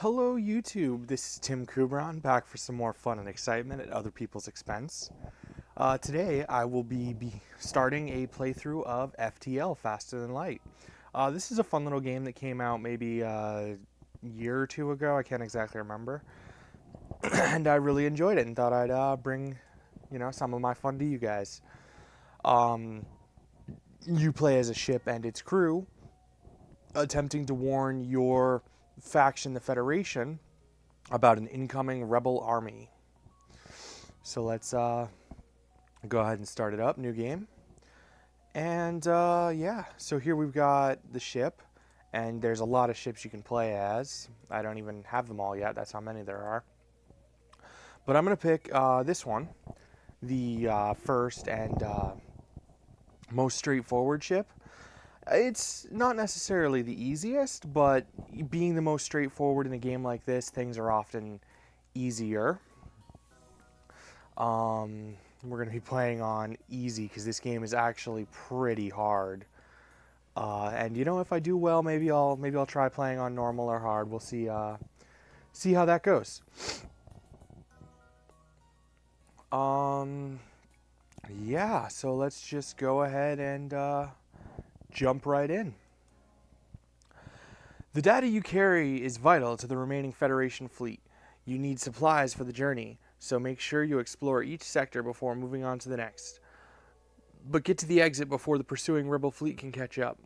Hello YouTube, this is Tim Kubron back for some more fun and excitement at other people's expense. Today I will be starting a playthrough of FTL, Faster Than Light. This is a fun little game that came out maybe a year or two ago, I can't exactly remember. And I really enjoyed it and thought I'd bring, some of my fun to you guys. Um, you play as a ship and its crew, attempting to warn your faction, the Federation, about an incoming rebel army. So let's go ahead and start it up. New game. And yeah, so here we've got the ship, and there's a lot of ships you can play as. I don't even have them all yet. That's how many there are. But I'm going to pick this one, the first and most straightforward ship. It's not necessarily the easiest, but being the most straightforward in a game like this, things are often easier. We're going to be playing on easy because this game is actually pretty hard. And if I do well, maybe I'll try playing on normal or hard. We'll see how that goes. Yeah, so let's just go ahead and jump right in. The data you carry is vital to the remaining Federation fleet. You need supplies for the journey, so make sure you explore each sector before moving on to the next. But get to the exit before the pursuing rebel fleet can catch up.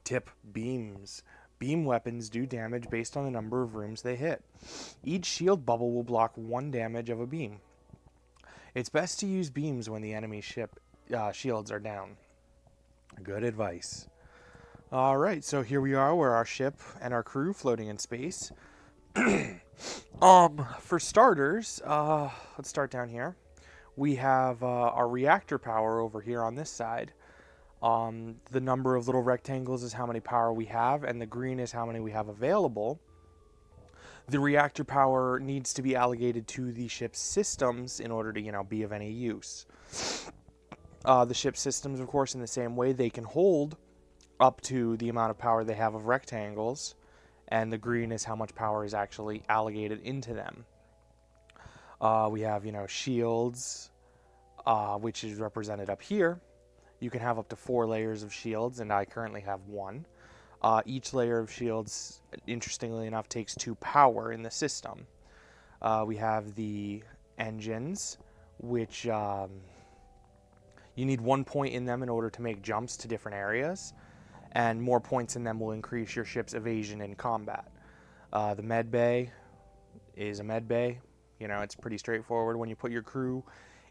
Tip: beams. Beam weapons do damage based on the number of rooms they hit. Each shield bubble will block 1 damage of a beam. It's best to use beams when the enemy ship shields are down. Good advice. Alright, so here we are, we're our ship and our crew floating in space. For starters, let's start down here. We have our reactor power over here on this side. The number of little rectangles is how many power we have, and the green is how many we have available. The reactor power needs to be allocated to the ship's systems in order to, be of any use. The ship's systems, of course, in the same way, they can hold up to the amount of power they have of rectangles, and the green is how much power is actually allocated into them. We have, shields, which is represented up here. You can have up to 4 layers of shields, and I currently have 1. Each layer of shields, interestingly enough, takes 2 power in the system. We have the engines, which you need 1 point in them in order to make jumps to different areas, and more points in them will increase your ship's evasion in combat. The med bay is a med bay. It's pretty straightforward. When you put your crew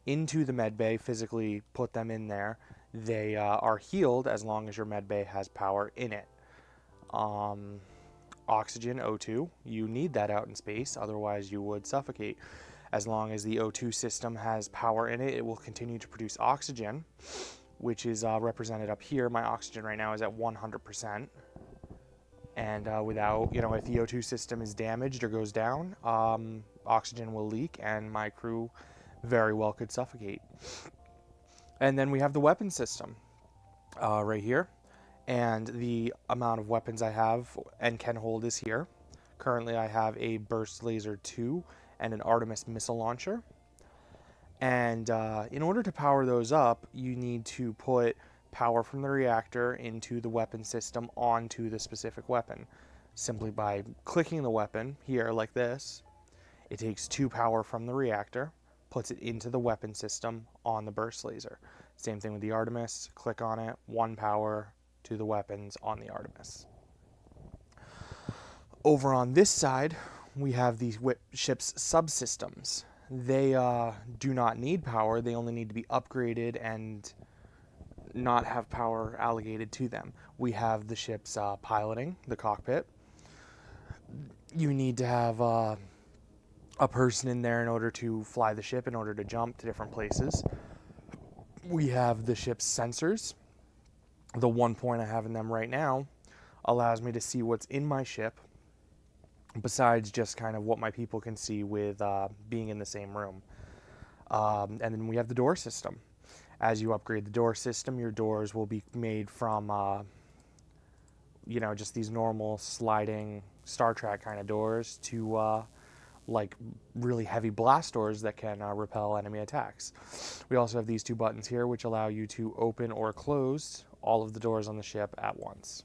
into the med bay, physically put them in there, they are healed as long as your med bay has power in it. Oxygen, O2, you need that out in space, otherwise you would suffocate. As long as the O2 system has power in it, it will continue to produce oxygen, which is represented up here. My oxygen right now is at 100%. And without, if the O2 system is damaged or goes down, oxygen will leak and my crew very well could suffocate. And then we have the weapon system right here. And the amount of weapons I have and can hold is here. Currently I have a Burst Laser 2 and an Artemis missile launcher. And in order to power those up, you need to put power from the reactor into the weapon system onto the specific weapon. Simply by clicking the weapon here like this, it takes 2 power from the reactor, puts it into the weapon system on the burst laser. Same thing with the Artemis, click on it, 1 power to the weapons on the Artemis. Over on this side, we have these ship's subsystems. They do not need power, they only need to be upgraded and not have power allocated to them. We have the ship's piloting, the cockpit. You need to have a person in there in order to fly the ship, in order to jump to different places. We have the ship's sensors. The 1 point I have in them right now allows me to see what's in my ship, besides just kind of what my people can see with being in the same room. And then we have the door system. As you upgrade the door system, your doors will be made from, just these normal sliding Star Trek kind of doors to like really heavy blast doors that can repel enemy attacks. We also have these two buttons here which allow you to open or close all of the doors on the ship at once.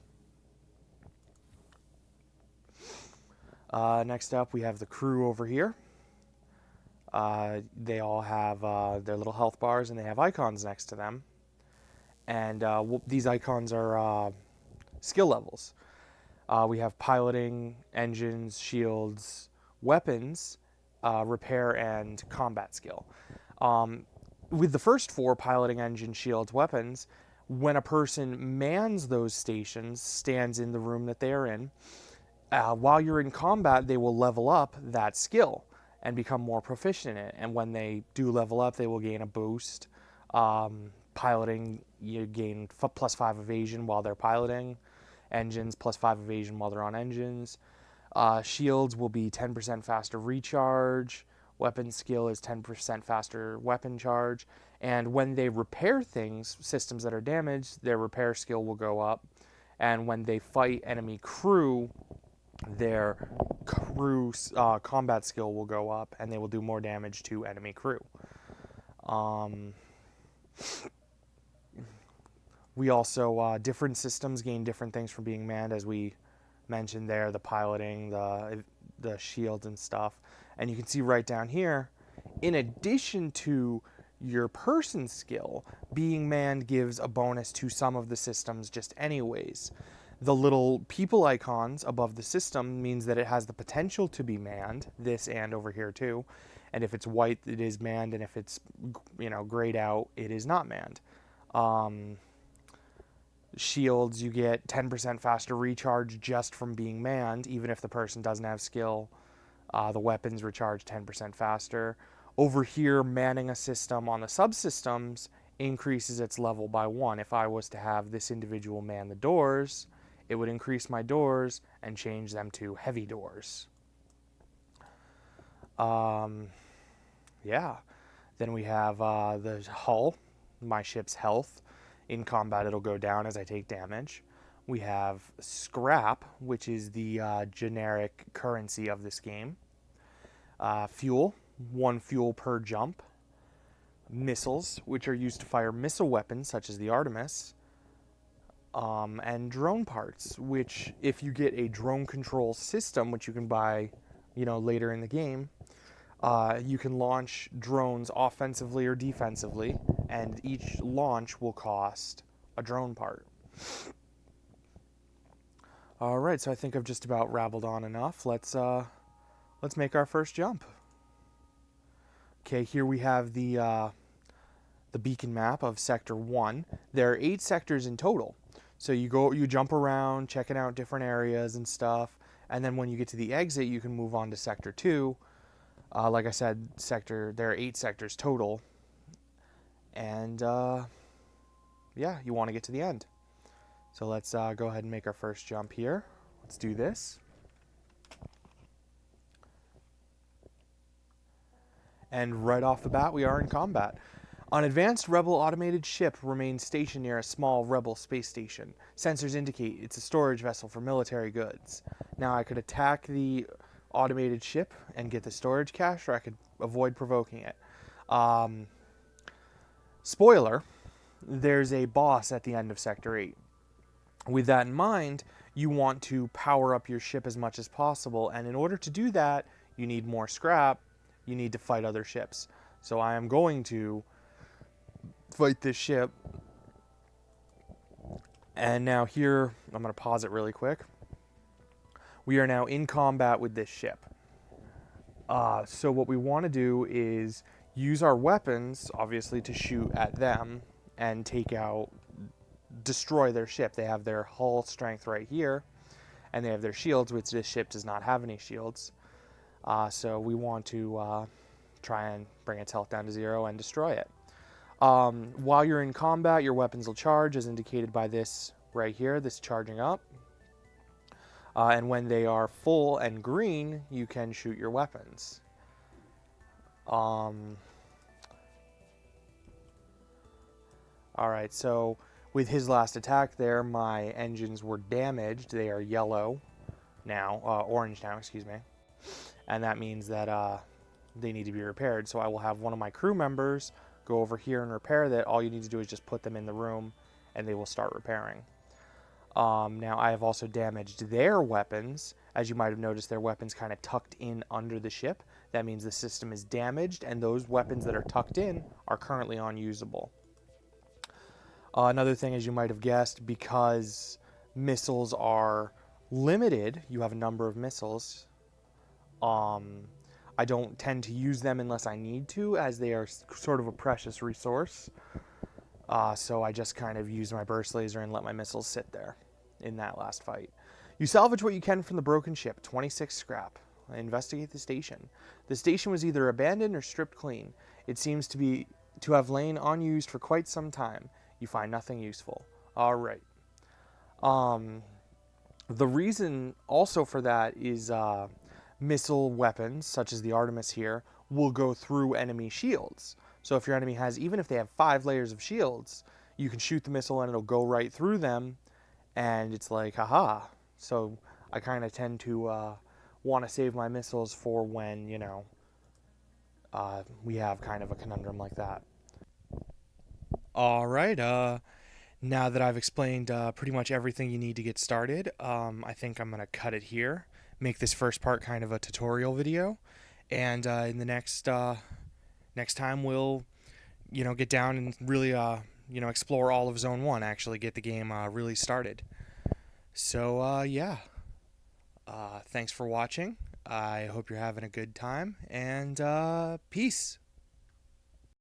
Next up we have the crew over here. They all have their little health bars and they have icons next to them. And these icons are skill levels. We have piloting, engines, shields, weapons, repair, and combat skill. With the first four, piloting, engine, shields, weapons, when a person mans those stations, stands in the room that they are in, while you're in combat, they will level up that skill and become more proficient in it. And when they do level up, they will gain a boost. Piloting, you gain +5 evasion while they're piloting. Engines +5 evasion while they're on engines. Shields will be 10% faster recharge. Weapon skill is 10% faster weapon charge. And when they repair things, systems that are damaged, their repair skill will go up. And when they fight enemy crew, their crew combat skill will go up, and they will do more damage to enemy crew. We also, different systems gain different things from being manned, as we mentioned there, the piloting, the shields and stuff. And you can see right down here, in addition to your person skill, being manned gives a bonus to some of the systems just anyways. The little people icons above the system means that it has the potential to be manned, this and over here too. And if it's white, it is manned, and if it's, grayed out, it is not manned. Shields, you get 10% faster recharge just from being manned, even if the person doesn't have skill. The weapons recharge 10% faster. Over here, manning a system on the subsystems increases its level by 1. If I was to have this individual man the doors, it would increase my doors and change them to heavy doors. Yeah. Then we have the hull, my ship's health. In combat, it'll go down as I take damage. We have scrap, which is the generic currency of this game. Fuel, 1 fuel per jump. Missiles, which are used to fire missile weapons, such as the Artemis. And drone parts, which if you get a drone control system, which you can buy, later in the game, you can launch drones offensively or defensively, and each launch will cost a drone part. All right, so I think I've just about rabbled on enough. Let's make our first jump. Okay, here we have the beacon map of Sector 1. There are 8 sectors in total. So you jump around, checking out different areas and stuff, and then when you get to the exit, you can move on to Sector 2. Like I said, there are 8 sectors total. And yeah, you want to get to the end. So let's go ahead and make our first jump here. Let's do this. And right off the bat, we are in combat. An advanced Rebel automated ship remains stationed near a small Rebel space station. Sensors indicate it's a storage vessel for military goods. Now I could attack the automated ship and get the storage cache, or I could avoid provoking it. Spoiler, there's a boss at the end of Sector 8. With that in mind, you want to power up your ship as much as possible, and in order to do that, you need more scrap, you need to fight other ships. So I am going to fight this ship. And now here, I'm going to pause it really quick. We are now in combat with this ship. So what we want to do is use our weapons, obviously, to shoot at them and destroy their ship. They have their hull strength right here, and they have their shields, which this ship does not have any shields. So we want to try and bring its health down to 0 and destroy it. While you're in combat, your weapons will charge, as indicated by this right here, this charging up. And when they are full and green, you can shoot your weapons. Alright, so with his last attack there, my engines were damaged. They are yellow, now, orange now, excuse me. And that means that they need to be repaired. So I will have one of my crew members go over here and repair that. All you need to do is just put them in the room and they will start repairing. Now I have also damaged their weapons. As you might have noticed, their weapons kind of tucked in under the ship. That means the system is damaged, and those weapons that are tucked in are currently unusable. Another thing, as you might have guessed, because missiles are limited, you have a number of missiles. I don't tend to use them unless I need to, as they are sort of a precious resource. So I just kind of use my burst laser and let my missiles sit there in that last fight. You salvage what you can from the broken ship, 26 scrap. Investigate the station. The station was either abandoned or stripped clean. It seems to have lain unused for quite some time. You find nothing useful. All right. The reason also for that is missile weapons, such as the Artemis here, will go through enemy shields. So if your enemy has, even if they have 5 layers of shields, you can shoot the missile and it'll go right through them, and it's like, haha. So I kind of tend to want to save my missiles for when, we have kind of a conundrum like that. All right. Now that I've explained pretty much everything you need to get started, I think I'm going to cut it here, make this first part kind of a tutorial video, and in the next time we'll get down and really explore all of Zone 1, actually get the game really started. So yeah, thanks for watching. I hope you're having a good time, and peace.